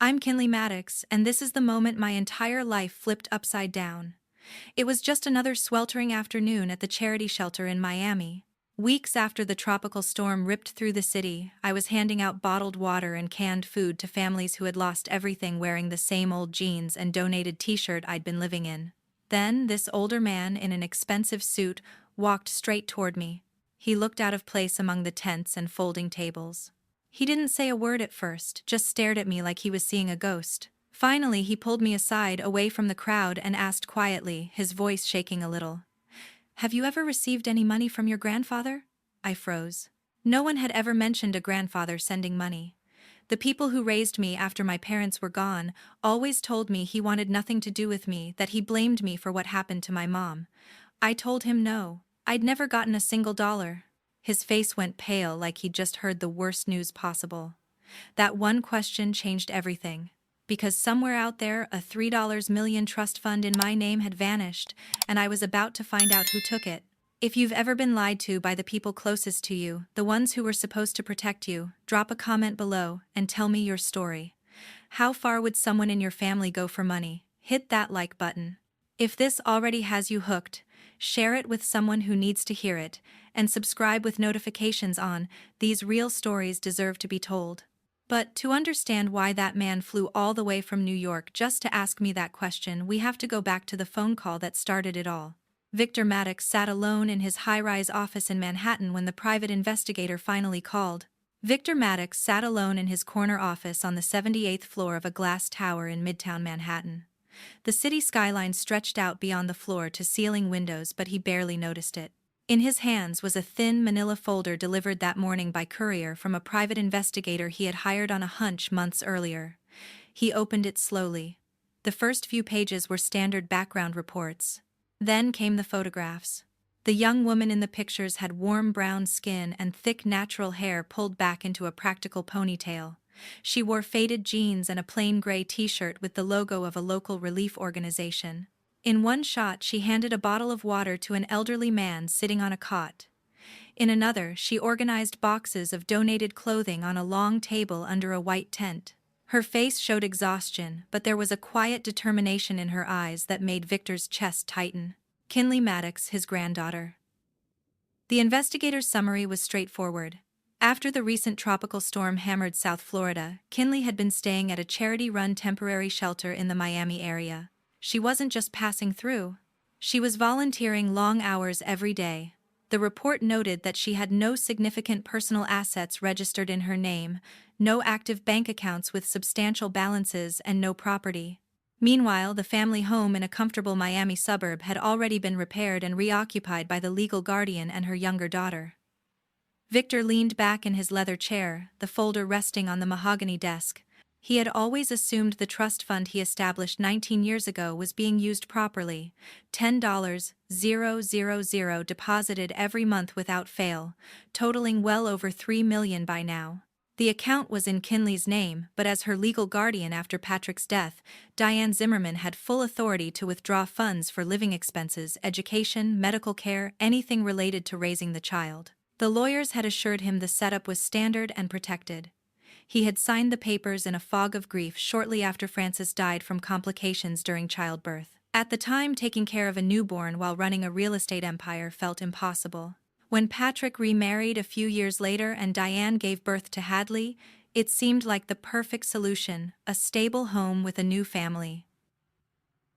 I'm Kinley Maddox, and this is the moment my entire life flipped upside down. It was just another sweltering afternoon at the charity shelter in Miami. Weeks after the tropical storm ripped through the city, I was handing out bottled water and canned food to families who had lost everything wearing the same old jeans and donated t-shirt I'd been living in. Then, this older man in an expensive suit walked straight toward me. He looked out of place among the tents and folding tables. He didn't say a word at first, just stared at me like he was seeing a ghost. Finally, he pulled me aside away from the crowd and asked quietly, his voice shaking a little. "Have you ever received any money from your grandfather?" I froze. No one had ever mentioned a grandfather sending money. The people who raised me after my parents were gone always told me he wanted nothing to do with me, that he blamed me for what happened to my mom. I told him no. I'd never gotten a single dollar. His face went pale like he'd just heard the worst news possible. That one question changed everything. Because somewhere out there a $3 million trust fund in my name had vanished, and I was about to find out who took it. If you've ever been lied to by the people closest to you, the ones who were supposed to protect you, drop a comment below and tell me your story. How far would someone in your family go for money? Hit that like button. If this already has you hooked, share it with someone who needs to hear it, and subscribe with notifications on. These real stories deserve to be told. But to understand why that man flew all the way from New York just to ask me that question, we have to go back to the phone call that started it all. Victor Maddox sat alone in his high-rise office in Manhattan when the private investigator finally called. Victor Maddox sat alone in his corner office on the 78th floor of a glass tower in Midtown Manhattan. The city skyline stretched out beyond the floor-to-ceiling windows, but he barely noticed it. In his hands was a thin manila folder delivered that morning by courier from a private investigator he had hired on a hunch months earlier. He opened it slowly. The first few pages were standard background reports. Then came the photographs. The young woman in the pictures had warm brown skin and thick natural hair pulled back into a practical ponytail. She wore faded jeans and a plain gray t-shirt with the logo of a local relief organization. In one shot, she handed a bottle of water to an elderly man sitting on a cot. In another, she organized boxes of donated clothing on a long table under a white tent. Her face showed exhaustion, but there was a quiet determination in her eyes that made Victor's chest tighten. Kinley Maddox, his granddaughter. The investigator's summary was straightforward. After the recent tropical storm hammered South Florida, Kinley had been staying at a charity-run temporary shelter in the Miami area. She wasn't just passing through. She was volunteering long hours every day. The report noted that she had no significant personal assets registered in her name, no active bank accounts with substantial balances, and no property. Meanwhile, the family home in a comfortable Miami suburb had already been repaired and reoccupied by the legal guardian and her younger daughter. Victor leaned back in his leather chair, the folder resting on the mahogany desk. He had always assumed the trust fund he established 19 years ago was being used properly. $10,000 deposited every month without fail, totaling well over $3 million by now. The account was in Kinley's name, but as her legal guardian after Patrick's death, Diane Zimmerman had full authority to withdraw funds for living expenses, education, medical care, anything related to raising the child. The lawyers had assured him the setup was standard and protected. He had signed the papers in a fog of grief shortly after Frances died from complications during childbirth. At the time, taking care of a newborn while running a real estate empire felt impossible. When Patrick remarried a few years later and Diane gave birth to Hadley, it seemed like the perfect solution, a stable home with a new family.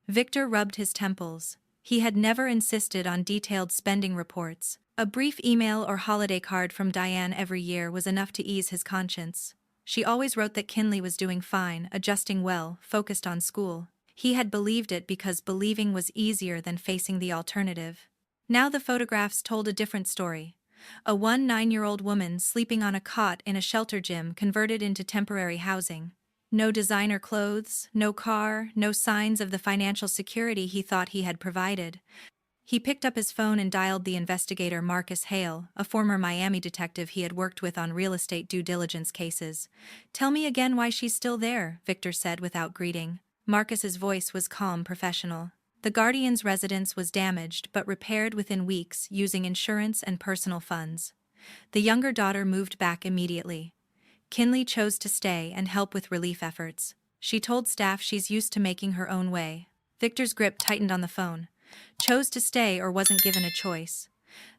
Victor rubbed his temples. He had never insisted on detailed spending reports. A brief email or holiday card from Diane every year was enough to ease his conscience. She always wrote that Kinley was doing fine, adjusting well, focused on school. He had believed it because believing was easier than facing the alternative. Now the photographs told a different story. A 9-year-old woman sleeping on a cot in a shelter gym converted into temporary housing. No designer clothes, no car, no signs of the financial security he thought he had provided. He picked up his phone and dialed the investigator Marcus Hale, a former Miami detective he had worked with on real estate due diligence cases. "Tell me again why she's still there," Victor said without greeting. Marcus's voice was calm, professional. The guardian's residence was damaged but repaired within weeks using insurance and personal funds. The younger daughter moved back immediately. Kinley chose to stay and help with relief efforts. She told staff she's used to making her own way. Victor's grip tightened on the phone. Chose to stay or wasn't given a choice.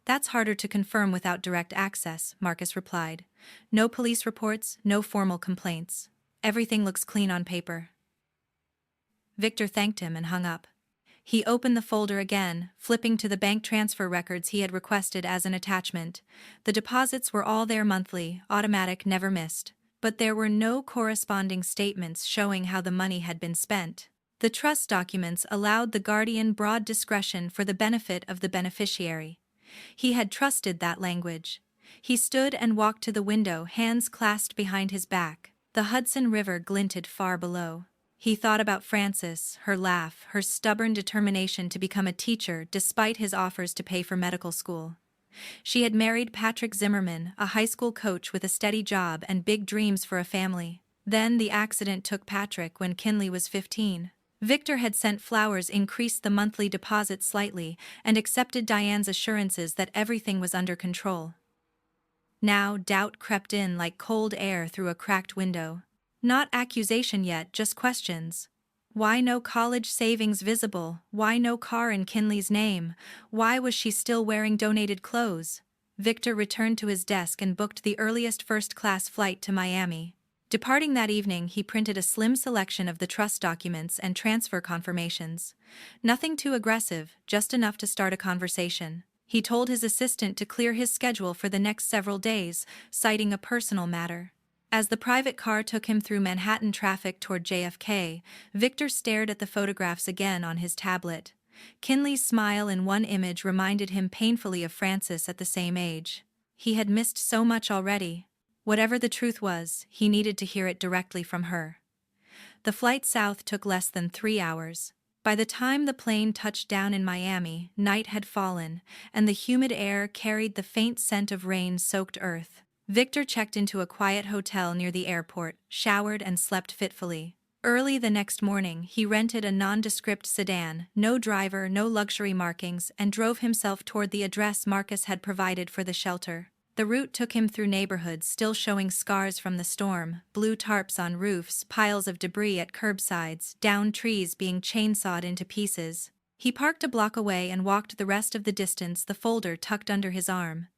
That's harder to confirm without direct access, Marcus replied. No police reports, no formal complaints. Everything looks clean on paper. Victor thanked him and hung up. He opened the folder again, flipping to the bank transfer records he had requested as an attachment. The deposits were all there monthly, automatic, never missed. But there were no corresponding statements showing how the money had been spent. The trust documents allowed the guardian broad discretion for the benefit of the beneficiary. He had trusted that language. He stood and walked to the window, hands clasped behind his back. The Hudson River glinted far below. He thought about Frances, her laugh, her stubborn determination to become a teacher despite his offers to pay for medical school. She had married Patrick Zimmerman, a high school coach with a steady job and big dreams for a family. Then the accident took Patrick when Kinley was 15. Victor had sent flowers, increased the monthly deposit slightly, and accepted Diane's assurances that everything was under control. Now doubt crept in like cold air through a cracked window. Not accusation yet, just questions. Why no college savings visible? Why no car in Kinley's name? Why was she still wearing donated clothes? Victor returned to his desk and booked the earliest first-class flight to Miami. Departing that evening, he printed a slim selection of the trust documents and transfer confirmations. Nothing too aggressive, just enough to start a conversation. He told his assistant to clear his schedule for the next several days, citing a personal matter. As the private car took him through Manhattan traffic toward JFK, Victor stared at the photographs again on his tablet. Kinley's smile in one image reminded him painfully of Frances at the same age. He had missed so much already. Whatever the truth was, he needed to hear it directly from her. The flight south took less than 3 hours. By the time the plane touched down in Miami, night had fallen, and the humid air carried the faint scent of rain-soaked earth. Victor checked into a quiet hotel near the airport, showered and slept fitfully. Early the next morning, he rented a nondescript sedan, no driver, no luxury markings, and drove himself toward the address Marcus had provided for the shelter. The route took him through neighborhoods still showing scars from the storm, blue tarps on roofs, piles of debris at curbsides, downed trees being chainsawed into pieces. He parked a block away and walked the rest of the distance, the folder tucked under his arm.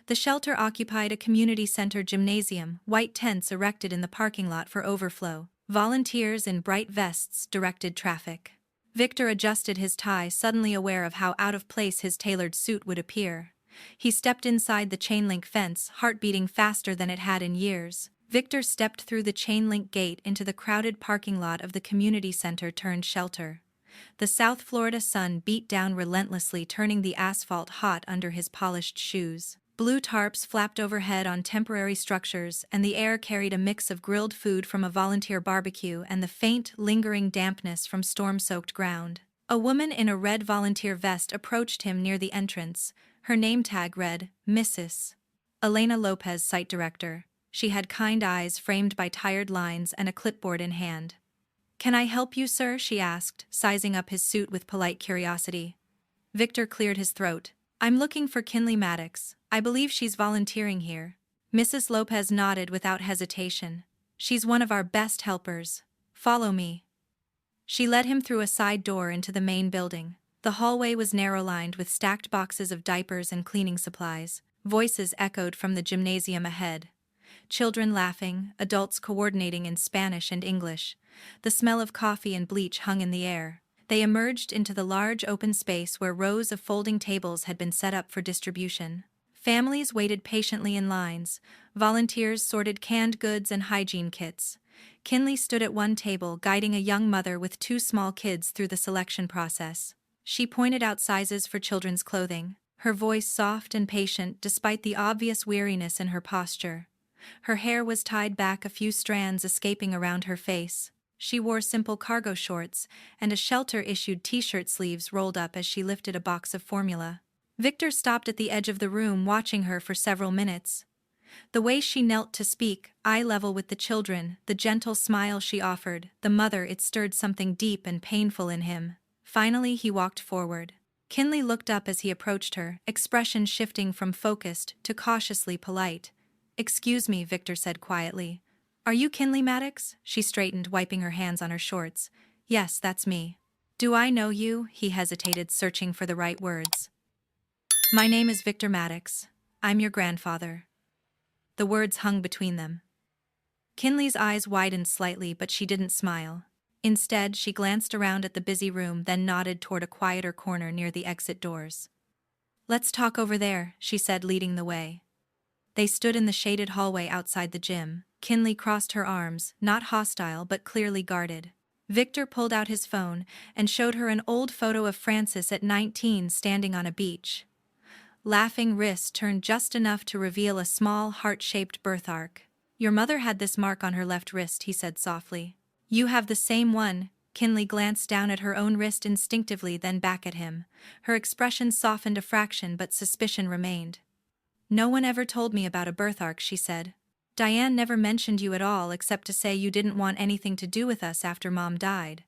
The shelter occupied a community center gymnasium, white tents erected in the parking lot for overflow. Volunteers in bright vests directed traffic. Victor adjusted his tie, suddenly aware of how out of place his tailored suit would appear. He stepped inside the chain-link fence, heart beating faster than it had in years. Victor stepped through the chain-link gate into the crowded parking lot of the community center turned shelter. The South Florida sun beat down relentlessly, turning the asphalt hot under his polished shoes. Blue tarps flapped overhead on temporary structures, and the air carried a mix of grilled food from a volunteer barbecue and the faint, lingering dampness from storm-soaked ground. A woman in a red volunteer vest approached him near the entrance. Her name tag read, Mrs. Elena Lopez, site director. She had kind eyes framed by tired lines and a clipboard in hand. "Can I help you, sir?" she asked, sizing up his suit with polite curiosity. Victor cleared his throat. "I'm looking for Kinley Maddox. I believe she's volunteering here." Mrs. Lopez nodded without hesitation. "She's one of our best helpers. Follow me." She led him through a side door into the main building. The hallway was narrow-lined with stacked boxes of diapers and cleaning supplies. Voices echoed from the gymnasium ahead. Children laughing, adults coordinating in Spanish and English. The smell of coffee and bleach hung in the air. They emerged into the large open space where rows of folding tables had been set up for distribution. Families waited patiently in lines. Volunteers sorted canned goods and hygiene kits. Kinley stood at one table, guiding a young mother with 2 small kids through the selection process. She pointed out sizes for children's clothing, her voice soft and patient despite the obvious weariness in her posture. Her hair was tied back, a few strands escaping around her face. She wore simple cargo shorts, and a shelter-issued t-shirt sleeves rolled up as she lifted a box of formula. Victor stopped at the edge of the room, watching her for several minutes. The way she knelt to speak, eye level with the children, the gentle smile she offered, the mother, it stirred something deep and painful in him. Finally he walked forward. Kinley looked up as he approached her, expression shifting from focused to cautiously polite. "Excuse me," Victor said quietly. Are you Kinley Maddox? She straightened, wiping her hands on her shorts. Yes, that's me. Do I know you? He hesitated, searching for the right words. My name is Victor Maddox. I'm your grandfather. The words hung between them. Kinley's eyes widened slightly, but she didn't smile. Instead, she glanced around at the busy room, then nodded toward a quieter corner near the exit doors. Let's talk over there, she said, leading the way. They stood in the shaded hallway outside the gym. Kinley crossed her arms, not hostile but clearly guarded. Victor pulled out his phone and showed her an old photo of Frances at 19 standing on a beach. Laughing wrists turned just enough to reveal a small, heart-shaped birthmark. Your mother had this mark on her left wrist, he said softly. You have the same one. Kinley glanced down at her own wrist instinctively, then back at him. Her expression softened a fraction, but suspicion remained. No one ever told me about a birthmark, she said. Diane never mentioned you at all, except to say you didn't want anything to do with us after Mom died.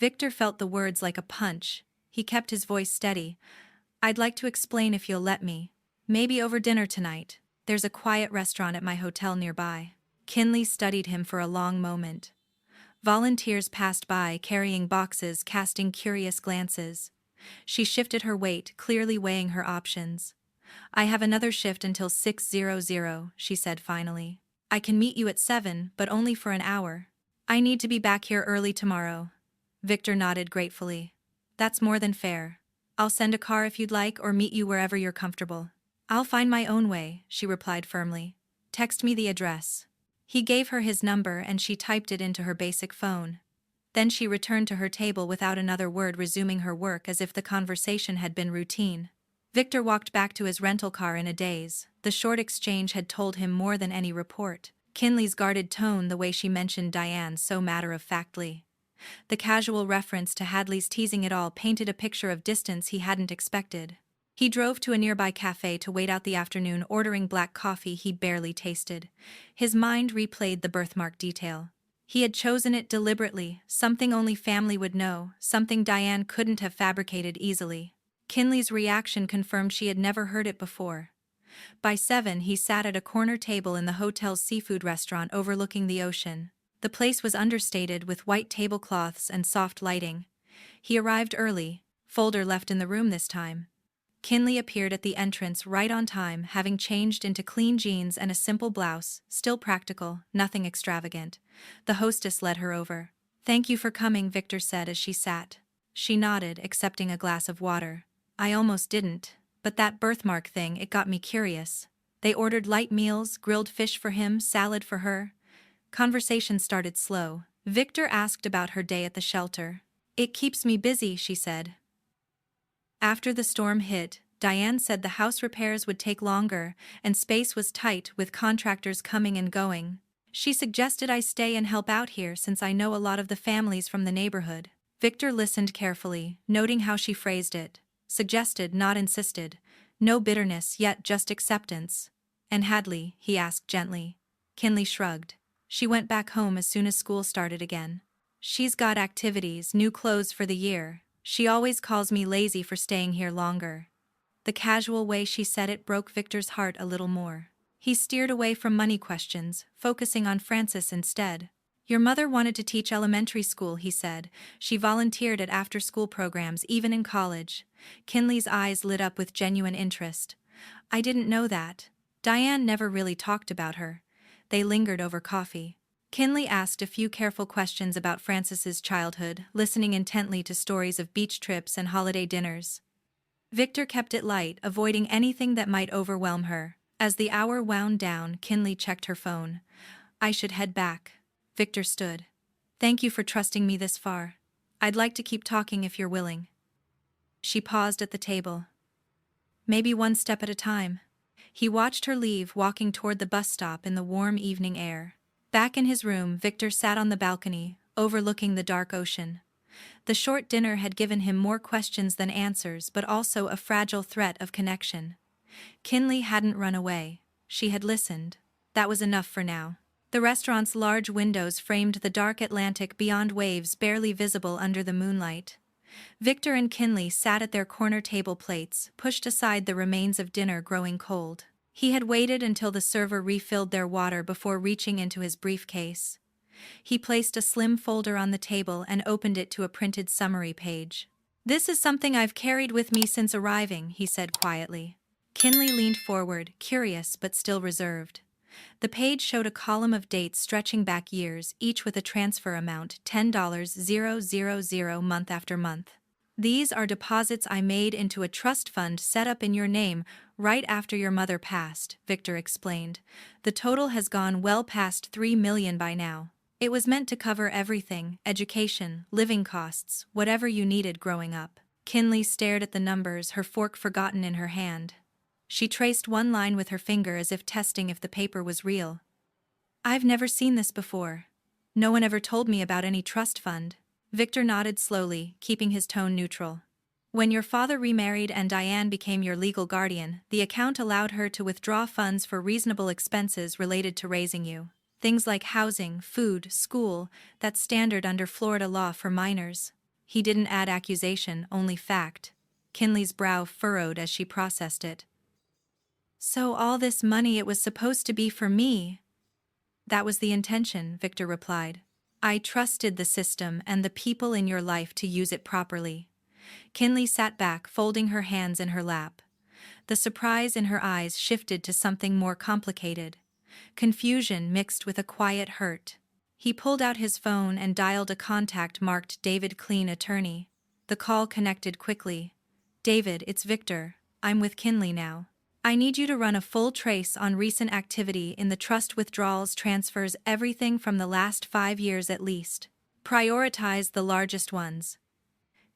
Victor felt the words like a punch. He kept his voice steady. I'd like to explain if you'll let me. Maybe over dinner tonight. There's a quiet restaurant at my hotel nearby. Kinley studied him for a long moment. Volunteers passed by, carrying boxes, casting curious glances. She shifted her weight, clearly weighing her options. I have another shift until 6:00, she said finally. I can meet you at 7, but only for an hour. I need to be back here early tomorrow. Victor nodded gratefully. That's more than fair. I'll send a car if you'd like, or meet you wherever you're comfortable. I'll find my own way, she replied firmly. Text me the address. He gave her his number and she typed it into her basic phone. Then she returned to her table without another word, resuming her work as if the conversation had been routine. Victor walked back to his rental car in a daze. The short exchange had told him more than any report. Kinley's guarded tone, the way she mentioned Diane so matter-of-factly. The casual reference to Hadley's teasing it all painted a picture of distance he hadn't expected. He drove to a nearby cafe to wait out the afternoon, ordering black coffee he barely tasted. His mind replayed the birthmark detail. He had chosen it deliberately, something only family would know, something Diane couldn't have fabricated easily. Kinley's reaction confirmed she had never heard it before. By 7, he sat at a corner table in the hotel's seafood restaurant overlooking the ocean. The place was understated with white tablecloths and soft lighting. He arrived early, folder left in the room this time. Kinley appeared at the entrance right on time, having changed into clean jeans and a simple blouse, still practical, nothing extravagant. The hostess led her over. Thank you for coming, Victor said as she sat. She nodded, accepting a glass of water. I almost didn't, but that birthmark thing, it got me curious. They ordered light meals, grilled fish for him, salad for her. Conversation started slow. Victor asked about her day at the shelter. It keeps me busy, she said. After the storm hit, Diane said the house repairs would take longer, and space was tight with contractors coming and going. She suggested I stay and help out here since I know a lot of the families from the neighborhood. Victor listened carefully, noting how she phrased it. Suggested, not insisted. No bitterness, yet just acceptance. And Hadley, he asked gently. Kinley shrugged. She went back home as soon as school started again. She's got activities, new clothes for the year. She always calls me lazy for staying here longer. The casual way she said it broke Victor's heart a little more. He steered away from money questions, focusing on Frances instead. Your mother wanted to teach elementary school, he said. She volunteered at after-school programs, even in college. Kinley's eyes lit up with genuine interest. I didn't know that. Diane never really talked about her. They lingered over coffee. Kinley asked a few careful questions about Frances's childhood, listening intently to stories of beach trips and holiday dinners. Victor kept it light, avoiding anything that might overwhelm her. As the hour wound down, Kinley checked her phone. I should head back. Victor stood. Thank you for trusting me this far. I'd like to keep talking if you're willing. She paused at the table. Maybe one step at a time. He watched her leave, walking toward the bus stop in the warm evening air. Back in his room, Victor sat on the balcony, overlooking the dark ocean. The short dinner had given him more questions than answers, but also a fragile threat of connection. Kinley hadn't run away. She had listened. That was enough for now. The restaurant's large windows framed the dark Atlantic beyond, waves barely visible under the moonlight. Victor and Kinley sat at their corner table plates, pushed aside the remains of dinner growing cold. He had waited until the server refilled their water before reaching into his briefcase. He placed a slim folder on the table and opened it to a printed summary page. "This is something I've carried with me since arriving," he said quietly. Kinley leaned forward, curious but still reserved. The page showed a column of dates stretching back years, each with a transfer amount, $10,000 month after month. "These are deposits I made into a trust fund set up in your name right after your mother passed," Victor explained. "The total has gone well past $3 million by now. It was meant to cover everything: education, living costs, whatever you needed growing up." Kinley stared at the numbers, her fork forgotten in her hand. She traced one line with her finger as if testing if the paper was real. "I've never seen this before. No one ever told me about any trust fund." Victor nodded slowly, keeping his tone neutral. "When your father remarried and Diane became your legal guardian, the account allowed her to withdraw funds for reasonable expenses related to raising you. Things like housing, food, school, that's standard under Florida law for minors." He didn't add accusation, only fact. Kinley's brow furrowed as she processed it. "So all this money, it was supposed to be for me?" "That was the intention," Victor replied. "I trusted the system and the people in your life to use it properly." Kinley sat back, folding her hands in her lap. The surprise in her eyes shifted to something more complicated. Confusion mixed with a quiet hurt. He pulled out his phone and dialed a contact marked David Clean, attorney. The call connected quickly. "David, it's Victor. I'm with Kinley now. I need you to run a full trace on recent activity in the trust: withdrawals, transfers, everything from the last 5 years at least. Prioritize the largest ones."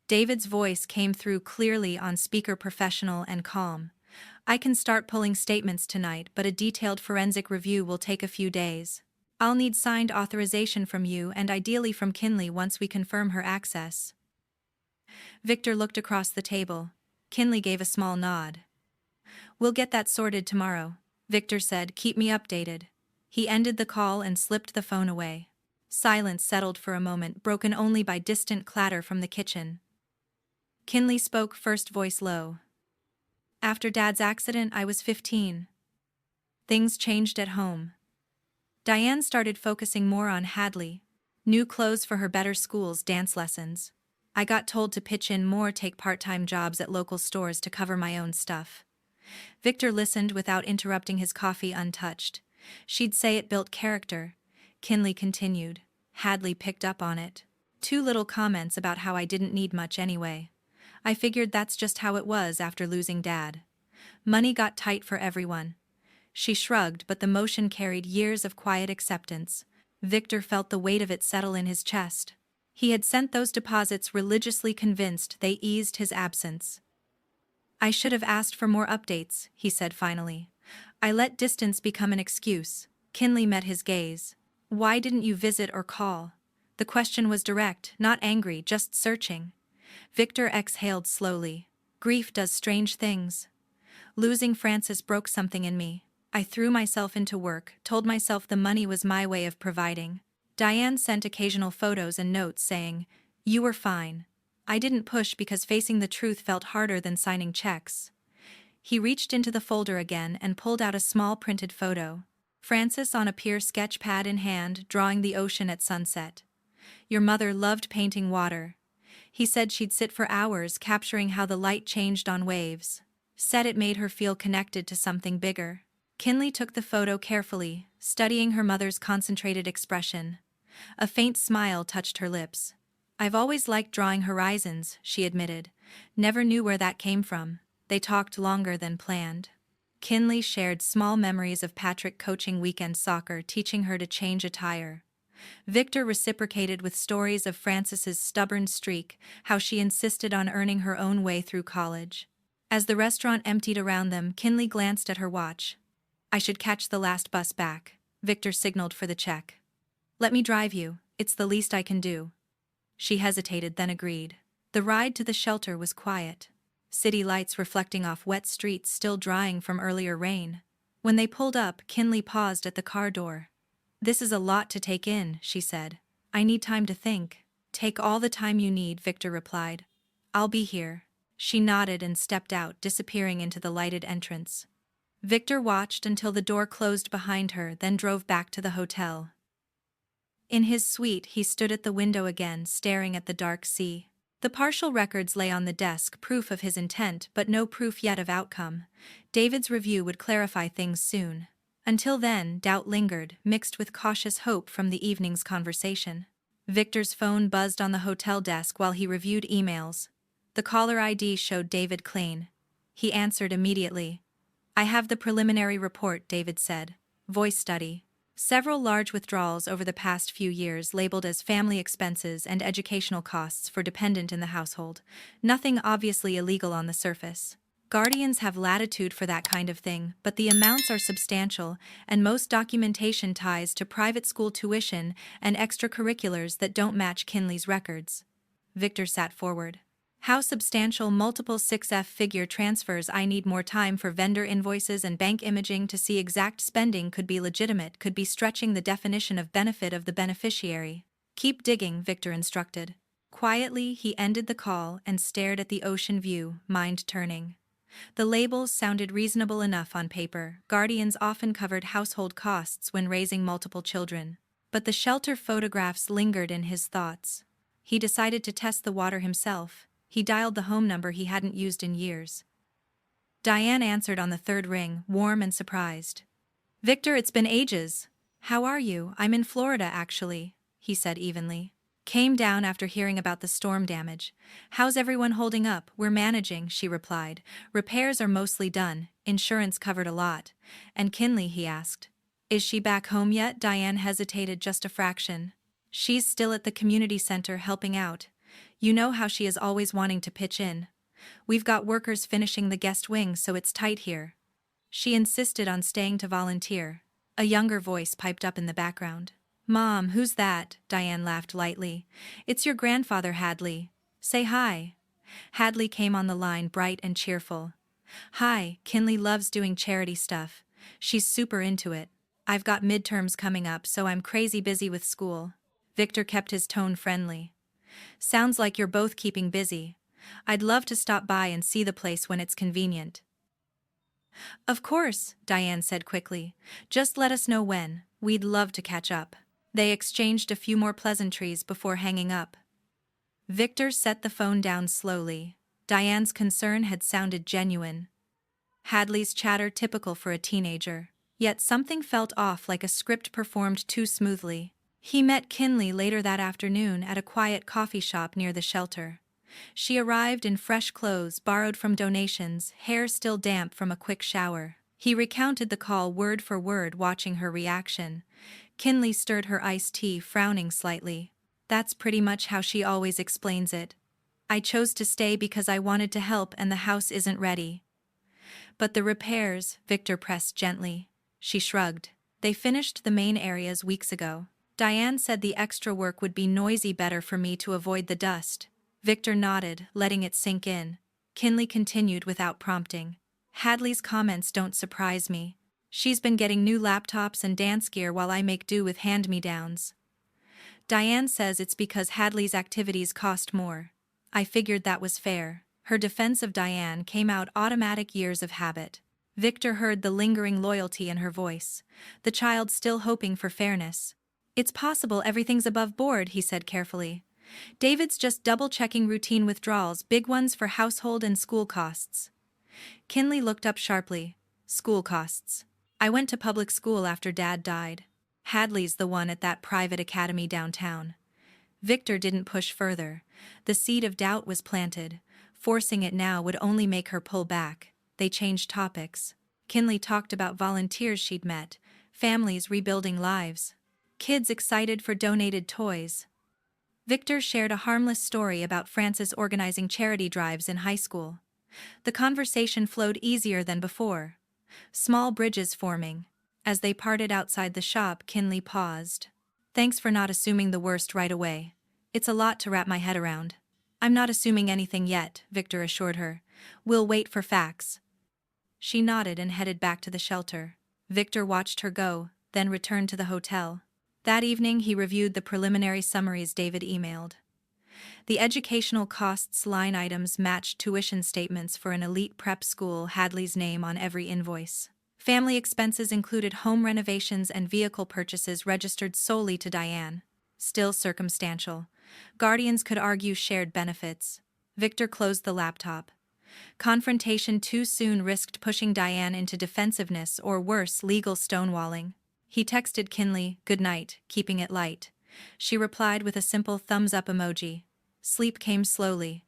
David's voice came through clearly on speaker, professional and calm. "I can start pulling statements tonight, but a detailed forensic review will take a few days. I'll need signed authorization from you and ideally from Kinley once we confirm her access." Victor looked across the table. Kinley gave a small nod. "We'll get that sorted tomorrow," Victor said. "Keep me updated." He ended the call and slipped the phone away. Silence settled for a moment, broken only by distant clatter from the kitchen. Kinley spoke first, voice low. "After Dad's accident, I was 15. Things changed at home. Diane started focusing more on Hadley. New clothes for her, better schools, dance lessons. I got told to pitch in more, take part-time jobs at local stores to cover my own stuff." Victor listened without interrupting, his coffee untouched. "She'd say it built character," Kinley continued. "Hadley picked up on it. 2 little comments about how I didn't need much anyway. I figured that's just how it was after losing Dad. Money got tight for everyone." She shrugged, but the motion carried years of quiet acceptance. Victor felt the weight of it settle in his chest. He had sent those deposits religiously, convinced they eased his absence. "I should have asked for more updates," he said finally. "I let distance become an excuse." Kinley met his gaze. "Why didn't you visit or call?" The question was direct, not angry, just searching. Victor exhaled slowly. "Grief does strange things. Losing Francis broke something in me. I threw myself into work, told myself the money was my way of providing. Diane sent occasional photos and notes saying, 'You were fine.' I didn't push because facing the truth felt harder than signing checks." He reached into the folder again and pulled out a small printed photo. Francis on a pier, sketch pad in hand, drawing the ocean at sunset. "Your mother loved painting water. He said she'd sit for hours capturing how the light changed on waves. Said it made her feel connected to something bigger." Kinley took the photo carefully, studying her mother's concentrated expression. A faint smile touched her lips. "I've always liked drawing horizons," she admitted. "Never knew where that came from." They talked longer than planned. Kinley shared small memories of Patrick coaching weekend soccer, teaching her to change a tire. Victor reciprocated with stories of Frances's stubborn streak, how she insisted on earning her own way through college. As the restaurant emptied around them, Kinley glanced at her watch. "I should catch the last bus back." Victor signaled for the check. "Let me drive you, it's the least I can do." She hesitated, then agreed. The ride to the shelter was quiet. City lights reflecting off wet streets still drying from earlier rain. When they pulled up, Kinley paused at the car door. "This is a lot to take in," she said. "I need time to think." "Take all the time you need," Victor replied. "I'll be here." She nodded and stepped out, disappearing into the lighted entrance. Victor watched until the door closed behind her, then drove back to the hotel. In his suite, he stood at the window again, staring at the dark sea. The partial records lay on the desk, proof of his intent but no proof yet of outcome. David's review would clarify things soon. Until then, doubt lingered, mixed with cautious hope from the evening's conversation. Victor's phone buzzed on the hotel desk while he reviewed emails. The caller ID showed David Klein. He answered immediately. "I have the preliminary report," David said. "Voice study. Several large withdrawals over the past few years labeled as family expenses and educational costs for dependent in the household. Nothing obviously illegal on the surface. Guardians have latitude for that kind of thing, but the amounts are substantial, and most documentation ties to private school tuition and extracurriculars that don't match Kinley's records." Victor sat forward. "How substantial? Multiple 6F-figure transfers. I need more time for vendor invoices and bank imaging to see exact spending. Could be legitimate, could be stretching the definition of benefit of the beneficiary." "Keep digging," Victor instructed. Quietly, he ended the call and stared at the ocean view, mind turning. The labels sounded reasonable enough on paper. Guardians often covered household costs when raising multiple children. But the shelter photographs lingered in his thoughts. He decided to test the water himself. He dialed the home number he hadn't used in years. Diane answered on the third ring, warm and surprised. "Victor, it's been ages. How are you?" "I'm in Florida, actually," he said evenly. "Came down after hearing about the storm damage. How's everyone holding up?" "We're managing," she replied. "Repairs are mostly done, insurance covered a lot." "And Kinley?" he asked. "Is she back home yet?" Diane hesitated just a fraction. "She's still at the community center helping out. You know how she is always wanting to pitch in. We've got workers finishing the guest wing, so it's tight here." She insisted on staying to volunteer. A younger voice piped up in the background. "Mom, who's that?" Diane laughed lightly. "It's your grandfather, Hadley. Say hi." Hadley came on the line, bright and cheerful. "Hi, Kinley loves doing charity stuff. She's super into it. I've got midterms coming up, so I'm crazy busy with school." Victor kept his tone friendly. "Sounds like you're both keeping busy. I'd love to stop by and see the place when it's convenient." "Of course," Diane said quickly. "Just let us know when. We'd love to catch up." They exchanged a few more pleasantries before hanging up. Victor set the phone down slowly. Diane's concern had sounded genuine. Hadley's chatter typical for a teenager. Yet something felt off, like a script performed too smoothly. He met Kinley later that afternoon at a quiet coffee shop near the shelter. She arrived in fresh clothes borrowed from donations, hair still damp from a quick shower. He recounted the call word for word, watching her reaction. Kinley stirred her iced tea, frowning slightly. "That's pretty much how she always explains it. I chose to stay because I wanted to help and the house isn't ready." "But the repairs," Victor pressed gently. She shrugged. "They finished the main areas weeks ago. Diane said the extra work would be noisy, better for me to avoid the dust." Victor nodded, letting it sink in. Kinley continued without prompting. "Hadley's comments don't surprise me. She's been getting new laptops and dance gear while I make do with hand-me-downs. Diane says it's because Hadley's activities cost more. I figured that was fair." Her defense of Diane came out automatic, years of habit. Victor heard the lingering loyalty in her voice. The child still hoping for fairness. "It's possible everything's above board," he said carefully. "David's just double-checking routine withdrawals, big ones for household and school costs." Kinley looked up sharply. "School costs? I went to public school after Dad died. Hadley's the one at that private academy downtown." Victor didn't push further. The seed of doubt was planted. Forcing it now would only make her pull back. They changed topics. Kinley talked about volunteers she'd met, families rebuilding lives, kids excited for donated toys. Victor shared a harmless story about Frances organizing charity drives in high school. The conversation flowed easier than before. Small bridges forming. As they parted outside the shop, Kinley paused. "Thanks for not assuming the worst right away. It's a lot to wrap my head around." "I'm not assuming anything yet," Victor assured her. "We'll wait for facts." She nodded and headed back to the shelter. Victor watched her go, then returned to the hotel. That evening he reviewed the preliminary summaries David emailed. The educational costs line items matched tuition statements for an elite prep school, Hadley's name on every invoice. Family expenses included home renovations and vehicle purchases registered solely to Diane. Still circumstantial. Guardians could argue shared benefits. Victor closed the laptop. Confrontation too soon risked pushing Diane into defensiveness or worse, legal stonewalling. He texted Kinley, "Good night," keeping it light. She replied with a simple thumbs-up emoji. Sleep came slowly.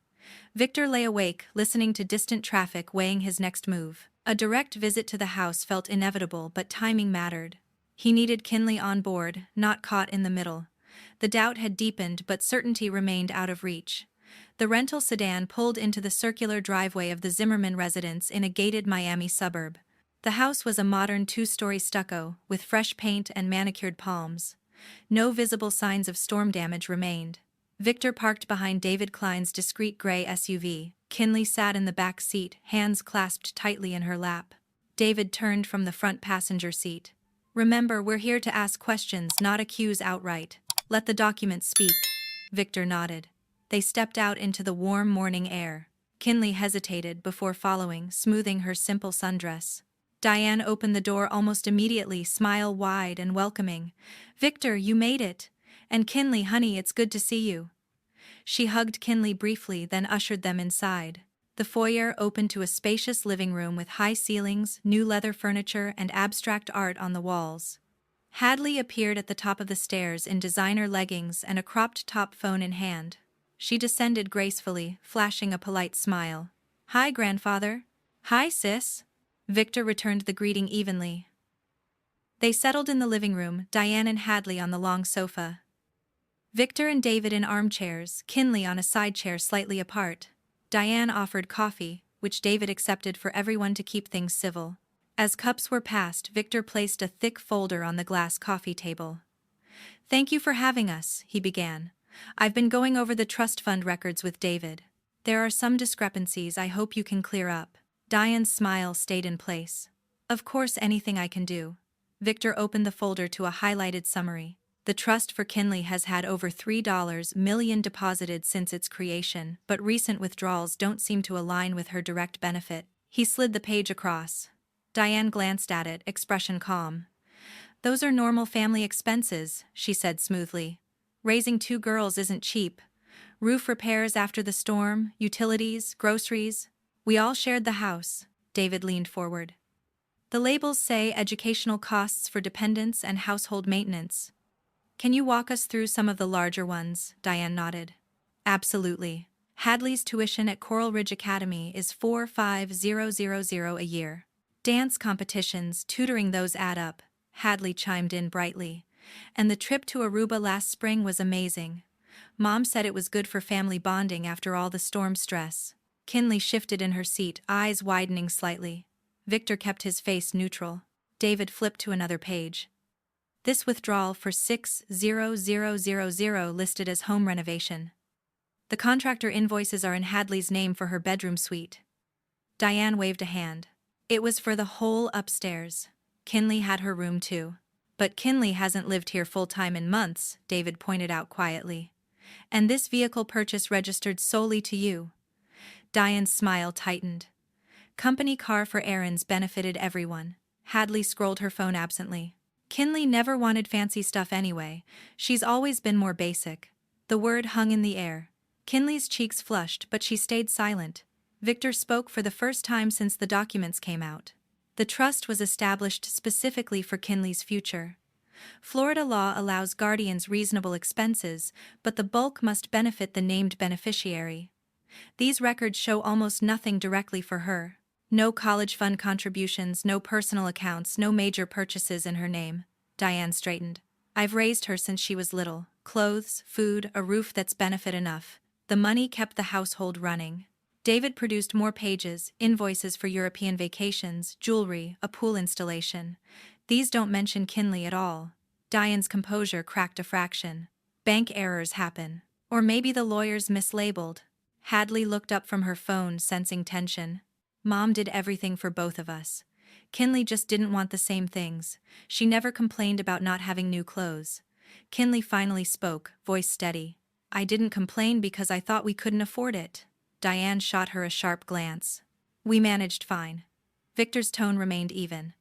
Victor lay awake, listening to distant traffic weighing his next move. A direct visit to the house felt inevitable, but timing mattered. He needed Kinley on board, not caught in the middle. The doubt had deepened, but certainty remained out of reach. The rental sedan pulled into the circular driveway of the Zimmerman residence in a gated Miami suburb. The house was a modern two-story stucco, with fresh paint and manicured palms. No visible signs of storm damage remained. Victor parked behind David Klein's discreet gray SUV. Kinley sat in the back seat, hands clasped tightly in her lap. David turned from the front passenger seat. "Remember, we're here to ask questions, not accuse outright. Let the documents speak." Victor nodded. They stepped out into the warm morning air. Kinley hesitated before following, smoothing her simple sundress. Diane opened the door almost immediately, smile wide and welcoming. "Victor, you made it. And Kinley, honey, it's good to see you." She hugged Kinley briefly, then ushered them inside. The foyer opened to a spacious living room with high ceilings, new leather furniture, and abstract art on the walls. Hadley appeared at the top of the stairs in designer leggings and a cropped-top phone in hand. She descended gracefully, flashing a polite smile. "Hi, grandfather." "Hi, sis." Victor returned the greeting evenly. They settled in the living room, Diane and Hadley on the long sofa. Victor and David in armchairs, Kinley on a side chair slightly apart. Diane offered coffee, which David accepted for everyone to keep things civil. As cups were passed, Victor placed a thick folder on the glass coffee table. "Thank you for having us," he began. "I've been going over the trust fund records with David. There are some discrepancies I hope you can clear up." Diane's smile stayed in place. "Of course, anything I can do." Victor opened the folder to a highlighted summary. The trust for Kinley has had over $3 million deposited since its creation, but recent withdrawals don't seem to align with her direct benefit. He slid the page across. Diane glanced at it, expression calm. "Those are normal family expenses," she said smoothly. "Raising 2 girls isn't cheap. Roof repairs after the storm, utilities, groceries. We all shared the house." David leaned forward. "The labels say educational costs for dependents and household maintenance. Can you walk us through some of the larger ones?" Diane nodded. "Absolutely. Hadley's tuition at Coral Ridge Academy is $4,500 a year. Dance competitions, tutoring, those add up," Hadley chimed in brightly. "And the trip to Aruba last spring was amazing. Mom said it was good for family bonding after all the storm stress." Kinley shifted in her seat, eyes widening slightly. Victor kept his face neutral. David flipped to another page. "This withdrawal for $6,000 listed as home renovation. The contractor invoices are in Hadley's name for her bedroom suite." Diane waved a hand. "It was for the whole upstairs. Kinley had her room too." "But Kinley hasn't lived here full-time in months," David pointed out quietly. "And this vehicle purchase registered solely to you." Diane's smile tightened. "Company car for errands benefited everyone." Hadley scrolled her phone absently. "Kinley never wanted fancy stuff anyway. She's always been more basic." The word hung in the air. Kinley's cheeks flushed, but she stayed silent. Victor spoke for the first time since the documents came out. The trust was established specifically for Kinley's future. Florida law allows guardians reasonable expenses, but the bulk must benefit the named beneficiary. These records show almost nothing directly for her. No college fund contributions, no personal accounts, no major purchases in her name. Diane straightened. "I've raised her since she was little. Clothes, food, a roof, that's benefit enough. The money kept the household running." David produced more pages, invoices for European vacations, jewelry, a pool installation. "These don't mention Kinley at all." Diane's composure cracked a fraction. "Bank errors happen. Or maybe the lawyers mislabeled." Hadley looked up from her phone, sensing tension. "Mom did everything for both of us. Kinley just didn't want the same things. She never complained about not having new clothes." Kinley finally spoke, voice steady. "I didn't complain because I thought we couldn't afford it." Diane shot her a sharp glance. "We managed fine." Victor's tone remained even.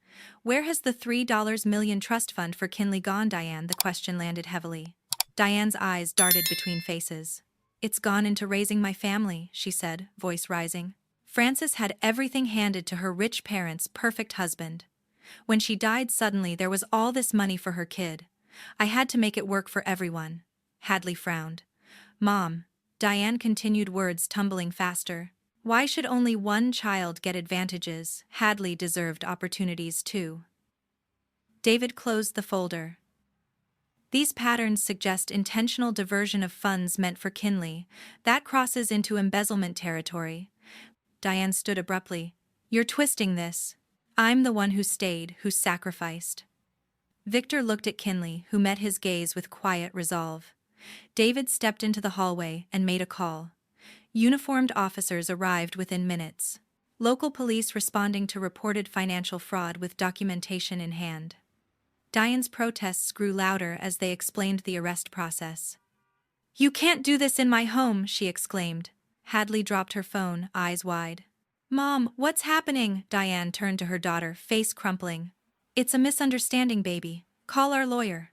Where has the $3 million trust fund for Kinley gone, Diane? The question landed heavily. Diane's eyes darted between faces. It's gone into raising my family, she said, voice rising. Frances had everything handed to her rich parents' perfect husband. When she died suddenly, there was all this money for her kid. I had to make it work for everyone. Hadley frowned. Mom. Diane continued, words tumbling faster. Why should only one child get advantages? Hadley deserved opportunities too. David closed the folder. These patterns suggest intentional diversion of funds meant for Kinley. That crosses into embezzlement territory. Diane stood abruptly. You're twisting this. I'm the one who stayed, who sacrificed. Victor looked at Kinley, who met his gaze with quiet resolve. David stepped into the hallway and made a call. Uniformed officers arrived within minutes. Local police responding to reported financial fraud with documentation in hand. Diane's protests grew louder as they explained the arrest process. You can't do this in my home, she exclaimed. Hadley dropped her phone, eyes wide. Mom, what's happening? Diane turned to her daughter, face crumpling. It's a misunderstanding, baby. Call our lawyer.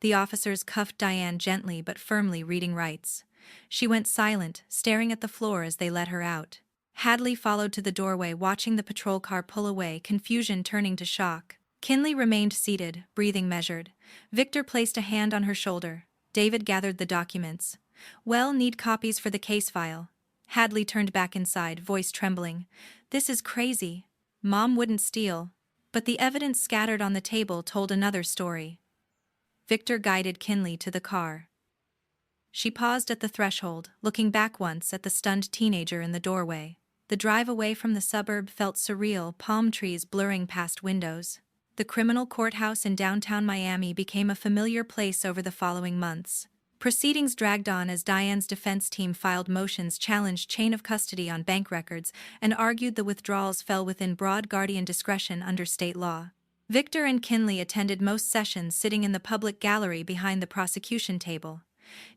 The officers cuffed Diane gently but firmly, reading rights. She went silent, staring at the floor as they let her out. Hadley followed to the doorway, watching the patrol car pull away, confusion turning to shock. Kinley remained seated, breathing measured. Victor placed a hand on her shoulder. David gathered the documents. Well, need copies for the case file. Hadley turned back inside, voice trembling. This is crazy. Mom wouldn't steal. But the evidence scattered on the table told another story. Victor guided Kinley to the car. She paused at the threshold, looking back once at the stunned teenager in the doorway. The drive away from the suburb felt surreal, palm trees blurring past windows. The criminal courthouse in downtown Miami became a familiar place over the following months. Proceedings dragged on as Diane's defense team filed motions, challenged chain of custody on bank records, and argued the withdrawals fell within broad guardian discretion under state law. Victor and Kinley attended most sessions, sitting in the public gallery behind the prosecution table.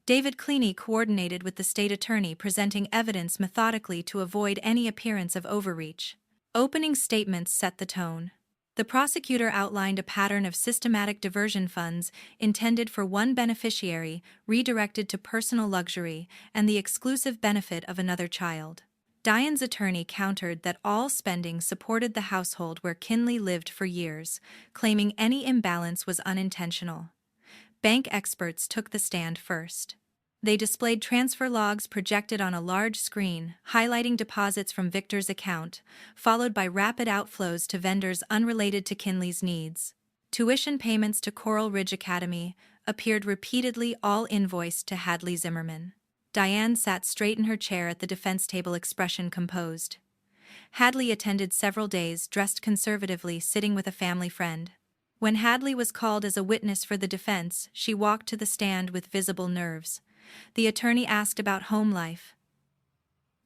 David Kinley coordinated with the state attorney, presenting evidence methodically to avoid any appearance of overreach. Opening statements set the tone. The prosecutor outlined a pattern of systematic diversion funds intended for one beneficiary, redirected to personal luxury and the exclusive benefit of another child. Diane's attorney countered that all spending supported the household where Kinley lived for years, claiming any imbalance was unintentional. Bank experts took the stand first. They displayed transfer logs projected on a large screen, highlighting deposits from Victor's account, followed by rapid outflows to vendors unrelated to Kinley's needs. Tuition payments to Coral Ridge Academy appeared repeatedly, all invoiced to Hadley Zimmerman. Diane sat straight in her chair at the defense table, expression composed. Hadley attended several days, dressed conservatively, sitting with a family friend. When Hadley was called as a witness for the defense, she walked to the stand with visible nerves. The attorney asked about home life.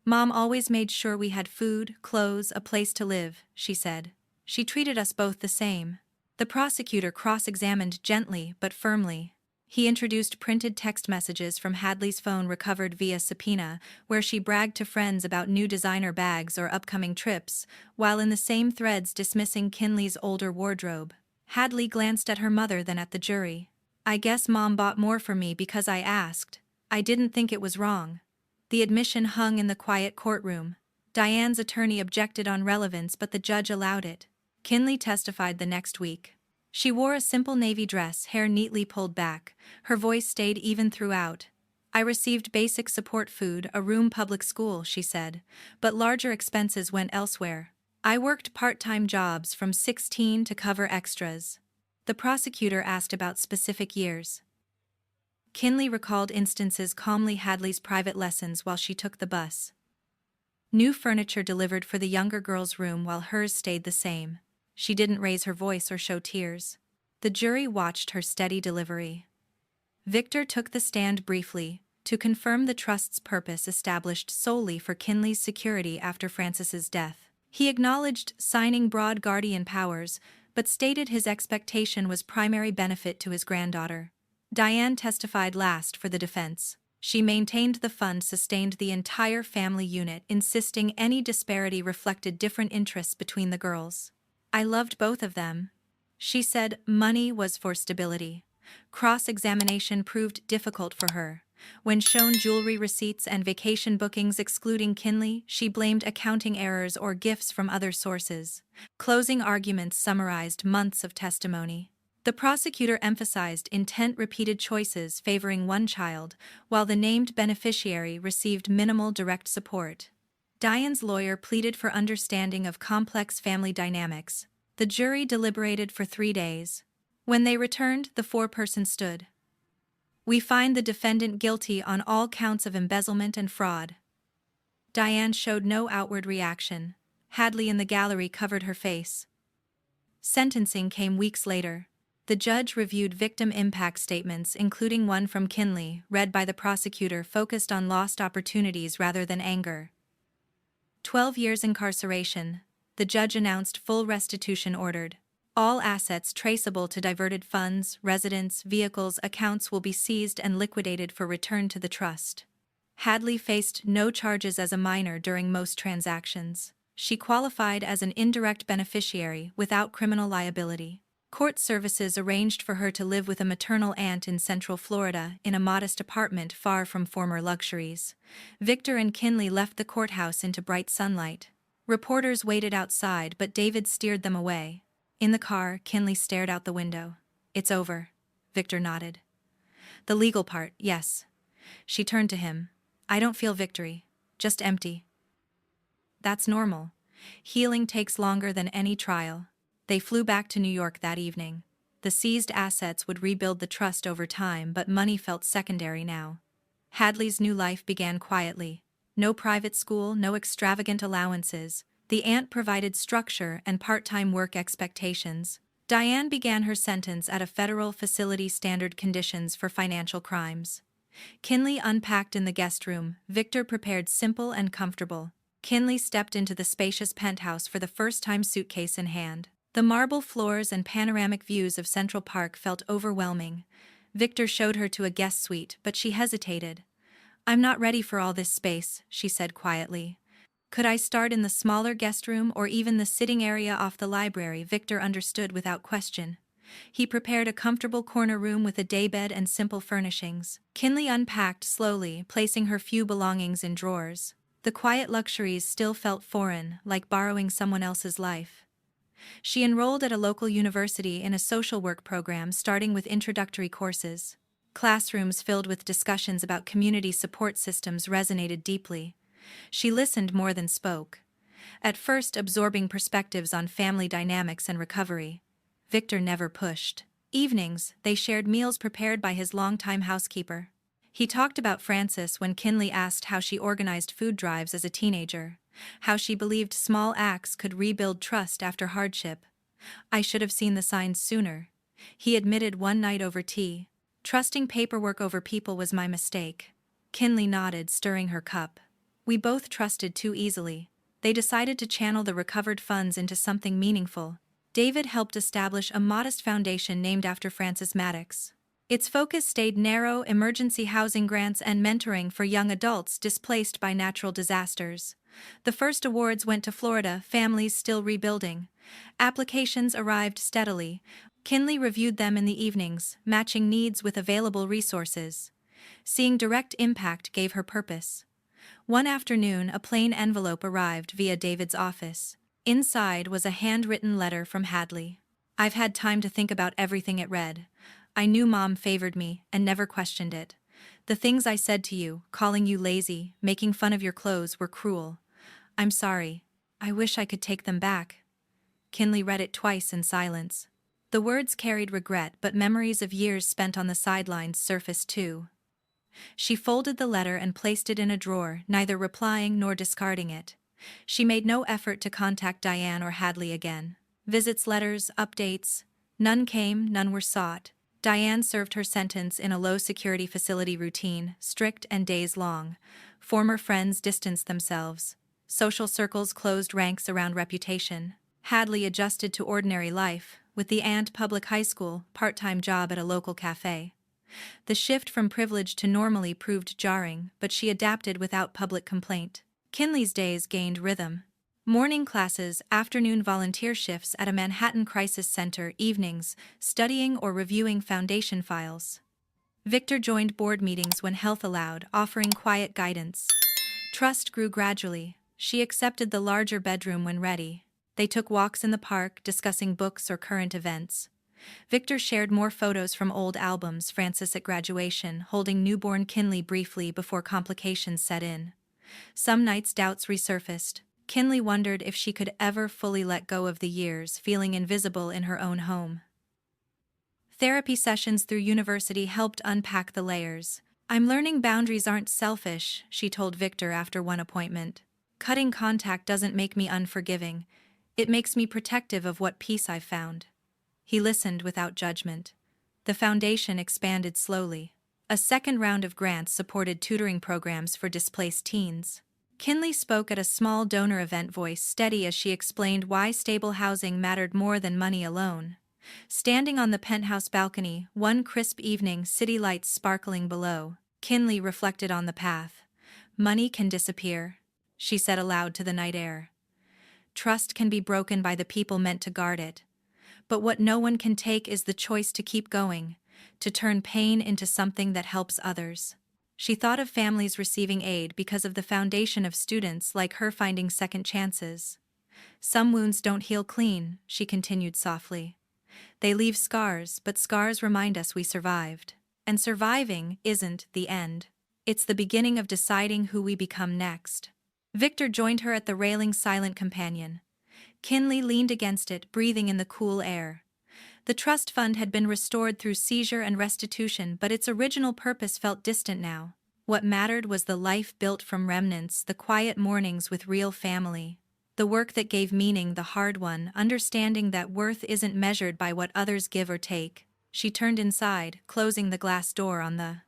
Mom always made sure we had food, clothes, a place to live, she said. She treated us both the same. The prosecutor cross-examined gently but firmly. He introduced printed text messages from Hadley's phone recovered via subpoena, where she bragged to friends about new designer bags or upcoming trips, while in the same threads dismissing Kinley's older wardrobe. Hadley glanced at her mother, then at the jury. I guess Mom bought more for me because I asked. I didn't think it was wrong. The admission hung in the quiet courtroom. Diane's attorney objected on relevance, but the judge allowed it. Kinley testified the next week. She wore a simple navy dress, hair neatly pulled back. Her voice stayed even throughout. I received basic support food, a room, public school, she said, but larger expenses went elsewhere. I worked part-time jobs from 16 to cover extras. The prosecutor asked about specific years. Kinley recalled instances calmly, Hadley's private lessons while she took the bus. New furniture delivered for the younger girl's room while hers stayed the same. She didn't raise her voice or show tears. The jury watched her steady delivery. Victor took the stand briefly, to confirm the trust's purpose established solely for Kinley's security after Frances's death. He acknowledged signing broad guardian powers, but stated his expectation was primary benefit to his granddaughter. Diane testified last for the defense. She maintained the fund sustained the entire family unit, insisting any disparity reflected different interests between the girls. I loved both of them. She said money was for stability. Cross-examination proved difficult for her. When shown jewelry receipts and vacation bookings excluding Kinley, she blamed accounting errors or gifts from other sources. Closing arguments summarized months of testimony. The prosecutor emphasized intent repeated choices favoring one child, while the named beneficiary received minimal direct support. Diane's lawyer pleaded for understanding of complex family dynamics. The jury deliberated for 3 days. When they returned, the foreperson stood. We find the defendant guilty on all counts of embezzlement and fraud. Diane showed no outward reaction. Hadley in the gallery covered her face. Sentencing came weeks later. The judge reviewed victim impact statements, including one from Kinley, read by the prosecutor, focused on lost opportunities rather than anger. 12 years incarceration. The judge announced full restitution ordered. All assets traceable to diverted funds, residence, vehicles, accounts will be seized and liquidated for return to the trust. Hadley faced no charges as a minor during most transactions. She qualified as an indirect beneficiary without criminal liability. Court services arranged for her to live with a maternal aunt in Central Florida in a modest apartment far from former luxuries. Victor and Kinley left the courthouse into bright sunlight. Reporters waited outside, but David steered them away. In the car, Kinley stared out the window. It's over. Victor nodded. The legal part, yes. She turned to him. I don't feel victory. Just empty. That's normal. Healing takes longer than any trial. They flew back to New York that evening. The seized assets would rebuild the trust over time, but money felt secondary now. Hadley's new life began quietly. No private school, no extravagant allowances. The aunt provided structure and part-time work expectations. Diane began her sentence at a federal facility, standard conditions for financial crimes. Kinley unpacked in the guest room. Victor prepared simple and comfortable. Kinley stepped into the spacious penthouse for the first time, suitcase in hand. The marble floors and panoramic views of Central Park felt overwhelming. Victor showed her to a guest suite, but she hesitated. I'm not ready for all this space, she said quietly. Could I start in the smaller guest room or even the sitting area off the library? Victor understood without question. He prepared a comfortable corner room with a daybed and simple furnishings. Kinley unpacked slowly, placing her few belongings in drawers. The quiet luxuries still felt foreign, like borrowing someone else's life. She enrolled at a local university in a social work program, starting with introductory courses. Classrooms filled with discussions about community support systems resonated deeply. She listened more than spoke, at first absorbing perspectives on family dynamics and recovery. Victor never pushed. Evenings, they shared meals prepared by his longtime housekeeper. He talked about Frances when Kinley asked how she organized food drives as a teenager, how she believed small acts could rebuild trust after hardship. I should have seen the signs sooner, he admitted one night over tea. Trusting paperwork over people was my mistake. Kinley nodded, stirring her cup. We both trusted too easily. They decided to channel the recovered funds into something meaningful. David helped establish a modest foundation named after Victor Maddox. Its focus stayed narrow: emergency housing grants and mentoring for young adults displaced by natural disasters. The first awards went to Florida, families still rebuilding. Applications arrived steadily. Kinley reviewed them in the evenings, matching needs with available resources. Seeing direct impact gave her purpose. One afternoon, a plain envelope arrived via David's office. Inside was a handwritten letter from Hadley. I've had time to think about everything it read. I knew Mom favored me and never questioned it. The things I said to you, calling you lazy, making fun of your clothes, were cruel. I'm sorry. I wish I could take them back. Kinley read it twice in silence. The words carried regret, but memories of years spent on the sidelines surfaced too. She folded the letter and placed it in a drawer, neither replying nor discarding it. She made no effort to contact Diane or Hadley again. Visits, letters, updates. None came, none were sought. Diane served her sentence in a low-security facility, routine, strict and days-long. Former friends distanced themselves. Social circles closed ranks around reputation. Hadley adjusted to ordinary life, with the aunt, public high school, part-time job at a local cafe. The shift from privilege to normally proved jarring, but she adapted without public complaint. Kinley's days gained rhythm. Morning classes, afternoon volunteer shifts at a Manhattan crisis center, evenings, studying or reviewing foundation files. Victor joined board meetings when health allowed, offering quiet guidance. Trust grew gradually. She accepted the larger bedroom when ready. They took walks in the park, discussing books or current events. Victor shared more photos from old albums, Francis at graduation, holding newborn Kinley briefly before complications set in. Some nights doubts resurfaced. Kinley wondered if she could ever fully let go of the years, feeling invisible in her own home. Therapy sessions through university helped unpack the layers. "I'm learning boundaries aren't selfish," she told Victor after one appointment. "Cutting contact doesn't make me unforgiving. It makes me protective of what peace I've found." He listened without judgment. The foundation expanded slowly. A second round of grants supported tutoring programs for displaced teens. Kinley spoke at a small donor event, voice steady as she explained why stable housing mattered more than money alone. Standing on the penthouse balcony, one crisp evening, city lights sparkling below, Kinley reflected on the path. "Money can disappear," she said aloud to the night air. "Trust can be broken by the people meant to guard it. But what no one can take is the choice to keep going, to turn pain into something that helps others." She thought of families receiving aid because of the foundation, of students like her finding second chances. "Some wounds don't heal clean," she continued softly. "They leave scars, but scars remind us we survived. And surviving isn't the end. It's the beginning of deciding who we become next." Victor joined her at the railing, silent companion. Kinley leaned against it, breathing in the cool air. The trust fund had been restored through seizure and restitution, but its original purpose felt distant now. What mattered was the life built from remnants, the quiet mornings with real family. The work that gave meaning, the hard one, understanding that worth isn't measured by what others give or take. She turned inside, closing the glass door on the